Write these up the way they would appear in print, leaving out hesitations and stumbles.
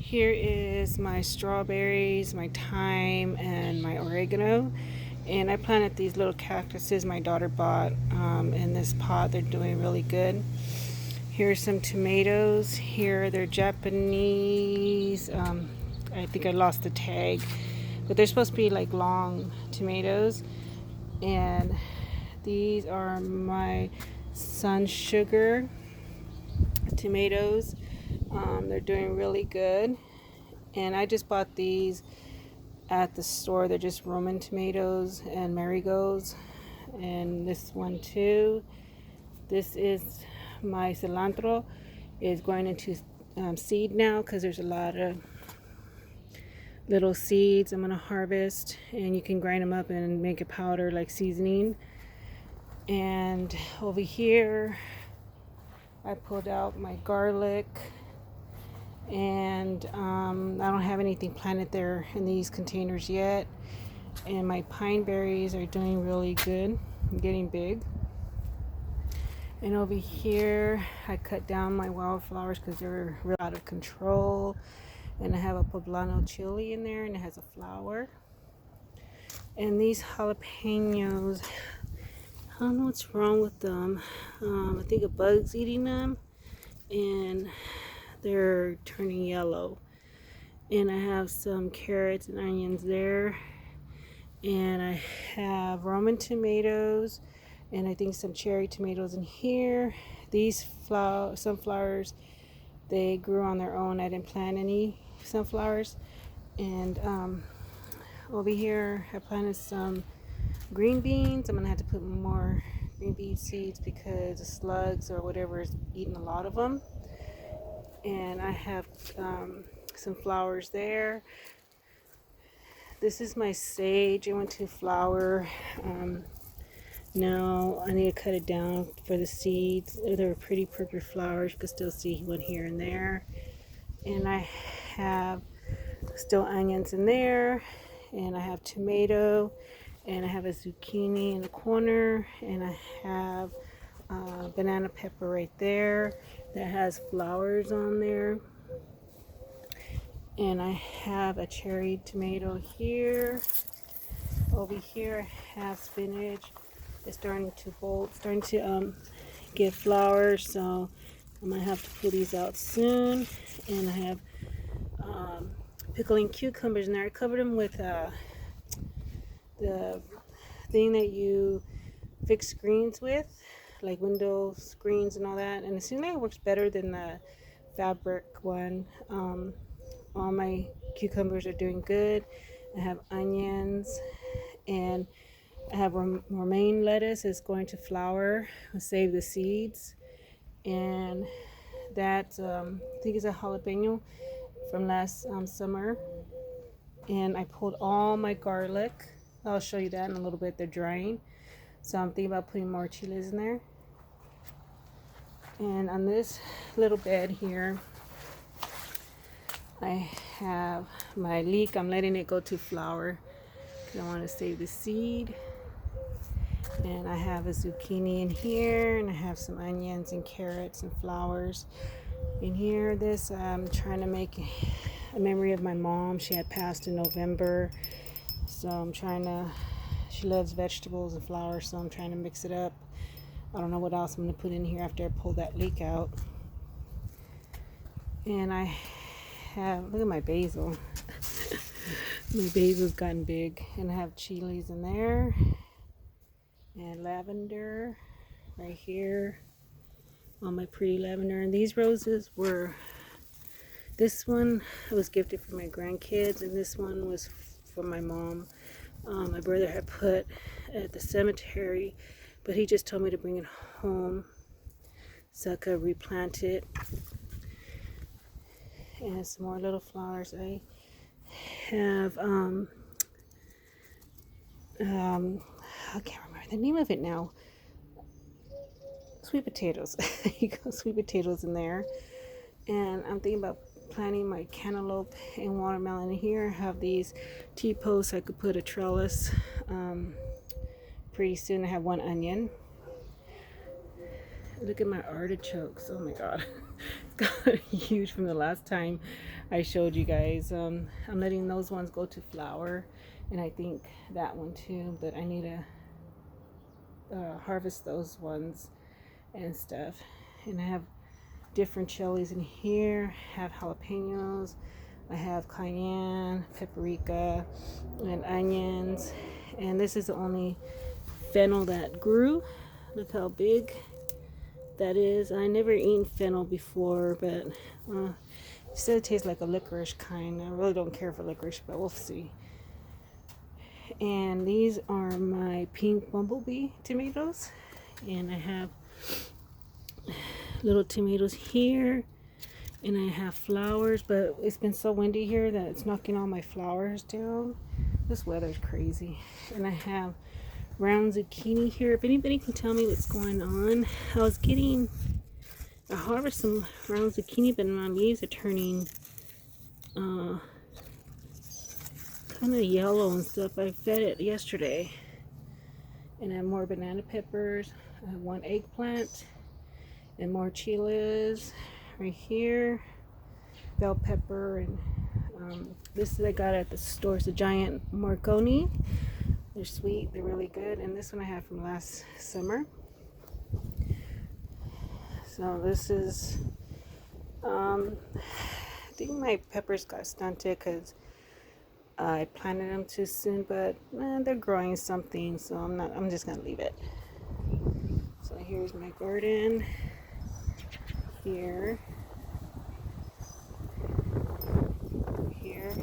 Here is my strawberries, my thyme, and my oregano. And I planted these little cactuses my daughter bought in this pot. They're doing really good. Here's some tomatoes. Here they're Japanese. I think I lost the tag, but they're supposed to be like long tomatoes. And these are my sun sugar tomatoes. They're doing really good. And I just bought these at the store. They're just Roman tomatoes and marigolds. And this one too. This is my cilantro. Is going into seed now because there's a lot of little seeds I'm going to harvest. And you can grind them up and make a powder like seasoning. And over here, I pulled out my garlic. And I don't have anything planted there in these containers yet. And my pine berries are doing really good, getting big. And over here, I cut down my wildflowers because they're real out of control. And I have a poblano chili in there, and it has a flower. And these jalapenos, I don't know what's wrong with them. I think a bug's eating them, and they're turning yellow. And I have some carrots and onions there. And I have Roman tomatoes, and I think some cherry tomatoes in here. These sunflowers, they grew on their own. I didn't plant any sunflowers. And over here, I planted some green beans. I'm gonna have to put more green bean seeds because the slugs or whatever is eating a lot of them. And I have some flowers there. This is my sage. It went to flower. Now I need to cut it down for the seeds. They're pretty purple flowers. You can still see one here and there. And I have still onions in there. And I have tomato. And I have a zucchini in the corner. And I have banana pepper right there that has flowers on there. And I have a cherry tomato here. Over here I have spinach. It's starting to bolt, starting to get flowers, so I'm gonna have to pull these out soon. And I have pickling cucumbers in there. I covered them with the thing that you fix screens with, like window screens and all that. And it seems like it works better than the fabric one. All my cucumbers are doing good. I have onions, and I have romaine lettuce is going to flower. I'll save the seeds. And that I think is a jalapeno from last summer. And I pulled all my garlic. I'll show you that in a little bit. They're drying. So I'm thinking about putting more chiles in there. And on this little bed here, I have my leek. I'm letting it go to flower because I want to save the seed. And I have a zucchini in here, and I have some onions and carrots and flowers in here. This I'm trying to make a memory of my mom. She had passed in November, so I'm trying to. She loves vegetables and flowers, so I'm trying to mix it up. I don't know what else I'm going to put in here after I pull that leek out. And I have, look at my basil. My basil's gotten big. And I have chilies in there. And lavender right here. All my pretty lavender. And these roses were, this one was gifted for my grandkids, and this one was for my mom. My brother had put at the cemetery, but he just told me to bring it home so I could replant it. And some more little flowers. I have I can't remember the name of it now. Sweet potatoes. You got sweet potatoes in there. And I'm thinking about planting my cantaloupe and watermelon in here. I have these T-posts. I could put a trellis. Pretty soon I have one onion. Look at my artichokes. Oh my god. got huge from the last time I showed you guys. I'm letting those ones go to flower, and I think that one too, but I need to harvest those ones and stuff. And I have different chilies in here. I have jalapenos, I have cayenne, paprika, and onions. And this is the only fennel that grew. Look how big that is. I never eaten fennel before, but it said it tastes like a licorice kind. I really don't care for licorice, but we'll see. And these are my pink bumblebee tomatoes, and I have little tomatoes here, and I have flowers, but it's been so windy here that it's knocking all my flowers down. This weather's crazy. And I have round zucchini here. If anybody can tell me what's going on, I harvest some round zucchini, but my leaves are turning kind of yellow and stuff. I fed it yesterday. And I have more banana peppers. I have one eggplant and more chiles right here, bell pepper, and this I got at the store. It's a giant Marconi. They're sweet, they're really good, and this one I have from last summer. So this is I think my peppers got stunted because I planted them too soon, but they're growing something, so I'm just gonna leave it. So here's my garden here,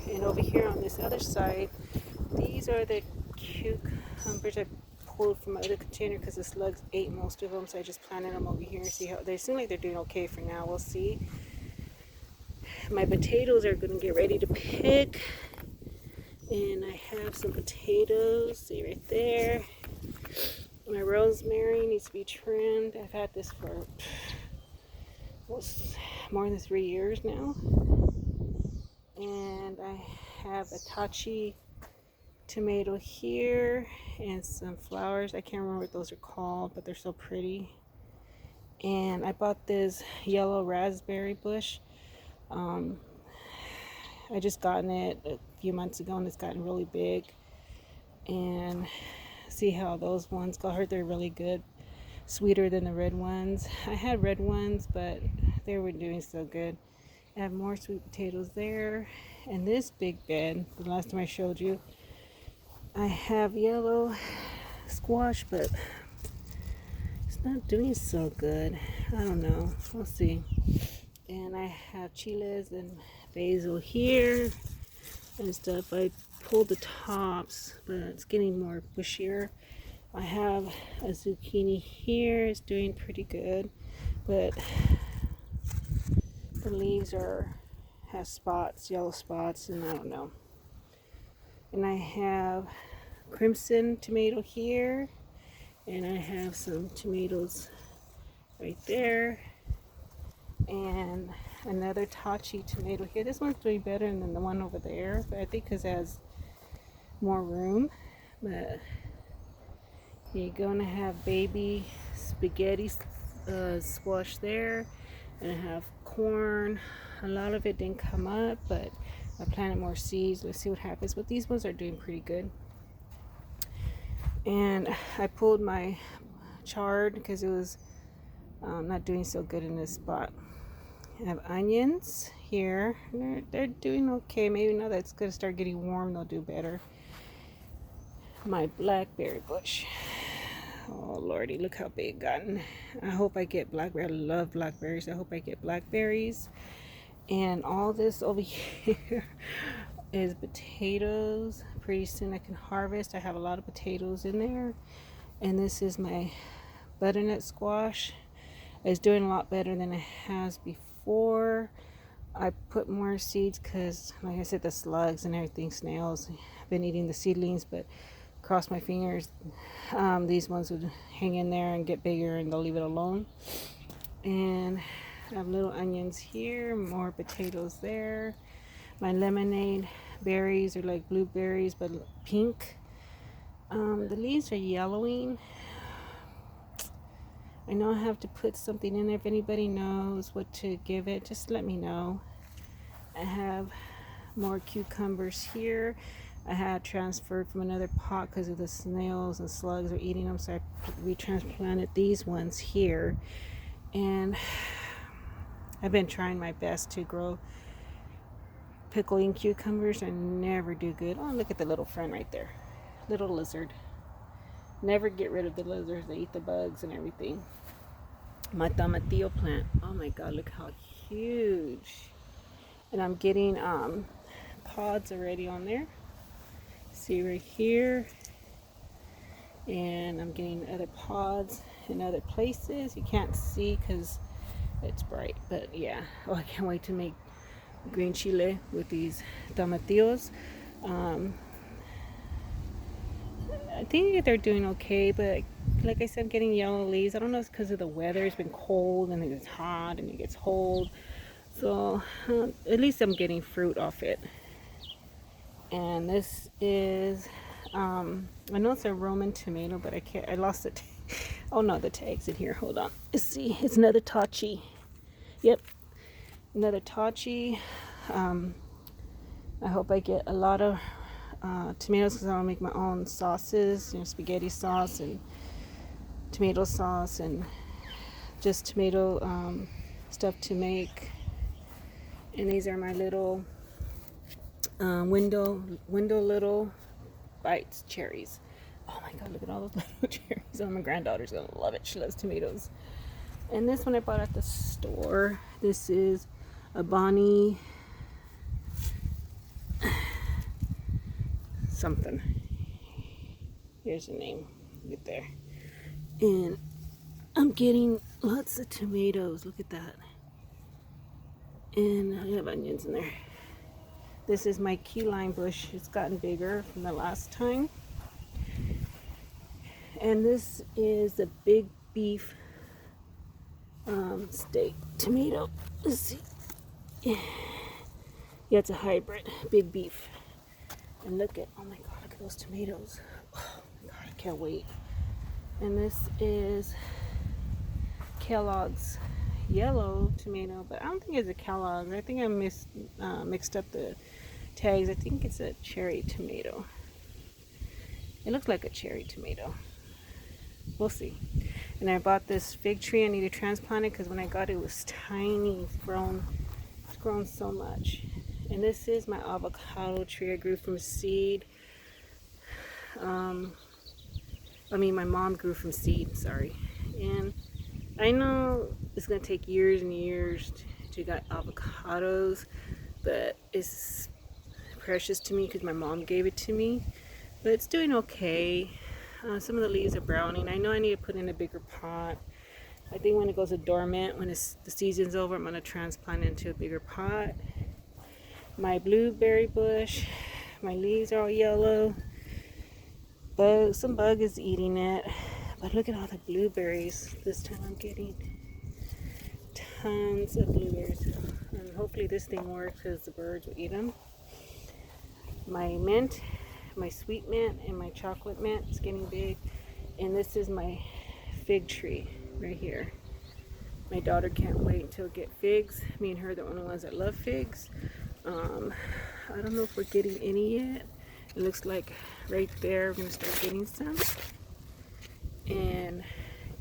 and over here on this other side, these are the cucumbers I pulled from my other container because the slugs ate most of them, so I just planted them over here and see how they seem like they're doing okay for now. We'll see. My potatoes are gonna get ready to pick, and I have some potatoes, see right there. My rosemary needs to be trimmed. I've had this for more than 3 years now. And I have a tachi tomato here and some flowers. I can't remember what those are called, but they're so pretty. And I bought this yellow raspberry bush. I just gotten it a few months ago, and it's gotten really big. And see how those ones go. I heard they're really good, sweeter than the red ones. I had red ones, but they were doing so good. I have more sweet potatoes there. And this big bed, the last time I showed you, I have yellow squash, but it's not doing so good. I don't know. We'll see. And I have chiles and basil here and stuff. I pulled the tops, but it's getting more bushier. I have a zucchini here. It's doing pretty good, but the leaves have spots, yellow spots, and I don't know. And I have crimson tomato here, and I have some tomatoes right there, and another tachi tomato here. This one's doing better than the one over there, but I think because it has more room. But you're gonna have baby spaghetti squash there, and I have corn. A lot of it didn't come up, but I planted more seeds. Let's see what happens. But these ones are doing pretty good. And I pulled my chard because it was not doing so good in this spot. I have onions here. They're doing okay. Maybe now that it's going to start getting warm, they'll do better. My blackberry bush. Oh lordy, look how big it's gotten. I hope I get blackberry. I love blackberries. I hope I get blackberries. And all this over here is potatoes. Pretty soon I can harvest. I have a lot of potatoes in there. And this is my butternut squash. It's doing a lot better than it has before. I put more seeds because, like I said, the slugs and everything, snails. I've been eating the seedlings, but cross my fingers, these ones would hang in there and get bigger, and they'll leave it alone. And I have little onions here, more potatoes there. My lemonade berries are like blueberries but pink. The leaves are yellowing. I know I have to put something in there. If anybody knows what to give it, just let me know. I have more cucumbers here. I had transferred from another pot because of the snails and slugs are eating them, so I retransplanted these ones here. And I've been trying my best to grow pickling cucumbers. I never do good. Oh, look at the little friend right there. Little lizard. Never get rid of the lizards. They eat the bugs and everything. My tomatillo plant. Oh my god, look how huge. And I'm getting pods already on there. See right here. And I'm getting other pods in other places. You can't see because it's bright, but yeah. Oh, I can't wait to make green chile with these tomatillos. I think they're doing okay, but like I said, I'm getting yellow leaves. I don't know if it's because of the weather. It's been cold and it gets hot and it gets cold. So at least I'm getting fruit off it. And this is, I know it's a Roman tomato, but I lost it. Oh no, the tag's in here. Hold on. Let's see. It's another Tachi. Yep, another Tachi. I hope I get a lot of tomatoes because I'll make my own sauces, spaghetti sauce and tomato sauce and just tomato stuff to make. And these are my little window little bites cherries. Oh my god, look at all those little cherries. Oh, my granddaughter's gonna love it. She loves tomatoes. And this one I bought at the store. This is a Bonnie something. Here's the name right there. And I'm getting lots of tomatoes. Look at that. And I have onions in there. This is my key lime bush. It's gotten bigger from the last time. And this is the big beef steak tomato. Let's see. Yeah, it's a hybrid big beef. And look at, oh my god, look at those tomatoes. Oh my god, I can't wait. And this is Kellogg's yellow tomato, but I don't think it's a Kellogg's. I think I mixed up the tags. I think it's a cherry tomato. It looks like a cherry tomato. We'll see. And I bought this fig tree. I need to transplant it because when I got it, it was tiny. It's grown so much. And this is my avocado tree I grew from seed. My mom grew from seed, sorry. And I know it's going to take years and years to get avocados, but it's precious to me because my mom gave it to me. But it's doing okay. Some of the leaves are browning. I know I need to put in a bigger pot. I think when it goes dormant, when the season's over, I'm going to transplant it into a bigger pot. My blueberry bush, my leaves are all yellow. Some bug is eating it. But look at all the blueberries. This time I'm getting tons of blueberries. And hopefully this thing works because the birds will eat them. My mint, my sweet mint, and my chocolate mint is getting big. And this is my fig tree right here. My daughter can't wait until get figs. Me and her are the only ones that love figs. I don't know if we're getting any yet. It looks like right there we're going to start getting some. And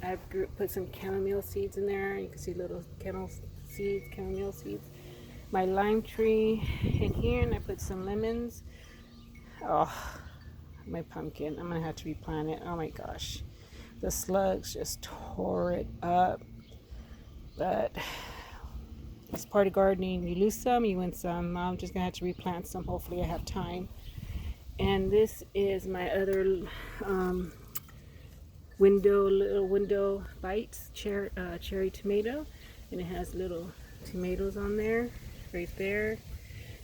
I've put some chamomile seeds in there. You can see little chamomile seeds. My lime tree in here, and I put some lemons. Oh, my pumpkin. I'm going to have to replant it. Oh my gosh. The slugs just tore it up. But it's part of gardening. You lose some, you win some. I'm just going to have to replant some. Hopefully I have time. And this is my other little window bites, cherry tomato. And it has little tomatoes on there, right there.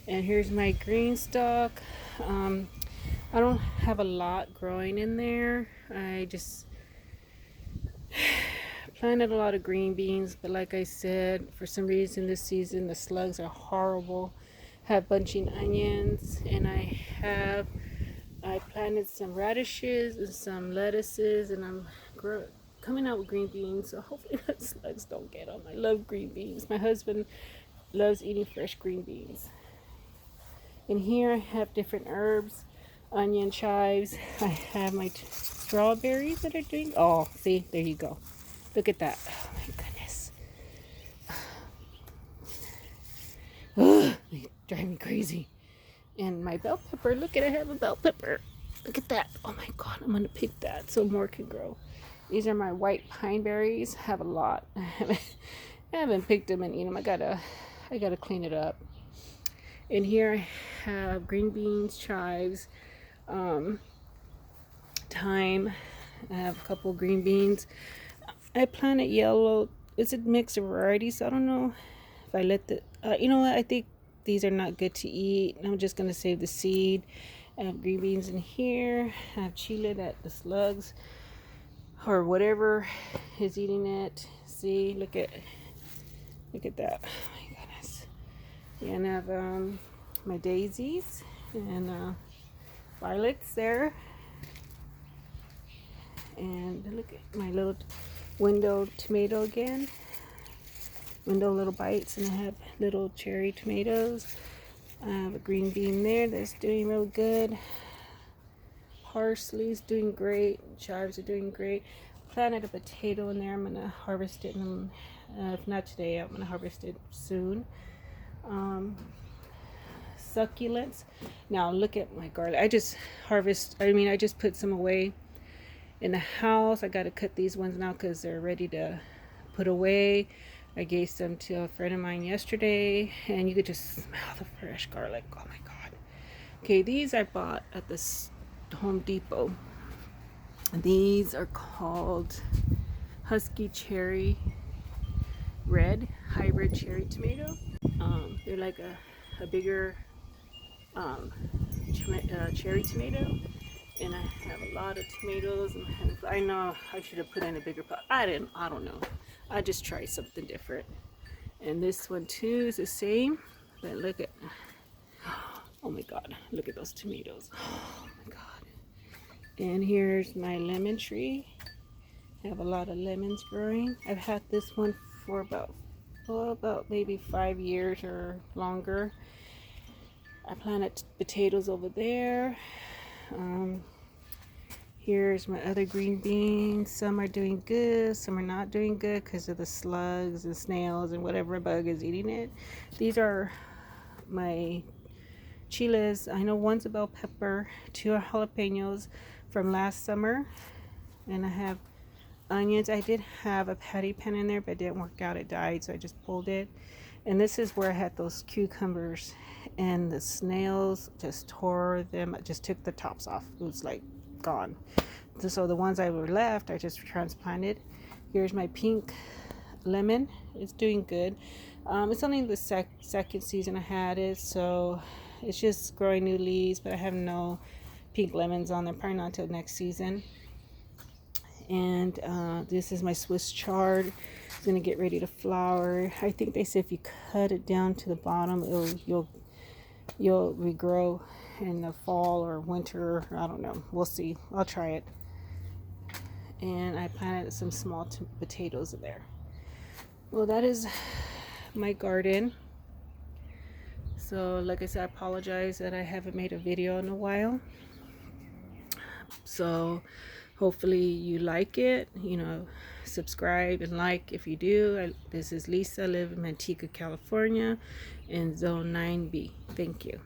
And here's my green stalk. I don't have a lot growing in there. I just planted a lot of green beans, but like I said, for some reason this season the slugs are horrible. Have bunching onions, and I planted some radishes and some lettuces, and I'm coming out with green beans, so hopefully the slugs don't get them. I love green beans. My husband loves eating fresh green beans. And here I have different herbs, onion, chives. I have my strawberries that are doing. Oh, see, there you go. Look at that. Oh my goodness. Ugh, they drive me crazy. And my bell pepper. Look at, I have a bell pepper. Look at that. Oh my god, I'm gonna pick that so more can grow. These are my white pine berries. I have a lot. I haven't picked them and eaten them. I gotta clean it up. And here I have green beans, chives, thyme. I have a couple green beans. I planted yellow. It's a mix of varieties. So I don't know if I let the. You know what? I think these are not good to eat. I'm just gonna save the seed. I have green beans in here. I have chile that the slugs or whatever is eating it. See, look at that. Oh my goodness. Yeah, and I have my daisies and violets there. And look at my little window tomato again. Window little bites, and I have little cherry tomatoes. I have a green bean there that's doing real good. Parsley's doing great. Chives are doing great. Planted a potato in there. I'm gonna harvest it, and if not today, I'm gonna harvest it soon. Succulents. Now look at my garlic. I just put some away in the house. I got to cut these ones now because they're ready to put away. I gave some to a friend of mine yesterday, and you could just smell the fresh garlic. Oh my god. Okay, these I bought at the Home Depot. These are called Husky Cherry Red Hybrid Cherry Tomato. They're like a bigger cherry tomato, and I have a lot of tomatoes. And I know I should have put in a bigger pot. I don't know. I just tried something different. And this one too is the same. But look at, oh my god, look at those tomatoes. Oh my god. And here's my lemon tree. I have a lot of lemons growing. I've had this one for about maybe 5 years or longer. I planted potatoes over there. Here's my other green beans. Some are doing good, some are not doing good because of the slugs and snails and whatever bug is eating it. These are my chiles. I know one's a bell pepper, 2 are jalapenos from last summer, and I have onions. I did have a patty pan in there, but it didn't work out. It died, so I just pulled it. And this is where I had those cucumbers, and the snails just tore them, just took the tops off. It was like gone. So the ones I were left, I just transplanted. Here's my pink lemon. It's doing good. It's only the second season I had it, so it's just growing new leaves, but I have no pink lemons on there, probably not until next season. And this is my Swiss chard. It's gonna get ready to flower. I think they say if you cut it down to the bottom, you'll regrow in the fall or winter. I don't know. We'll see. I'll try it. And I planted some small potatoes in there. Well, that is my garden. So, like I said, I apologize that I haven't made a video in a while. So, hopefully you like it. Subscribe and like if you do. This is Lisa. I live in Manteca, California in Zone 9B. Thank you.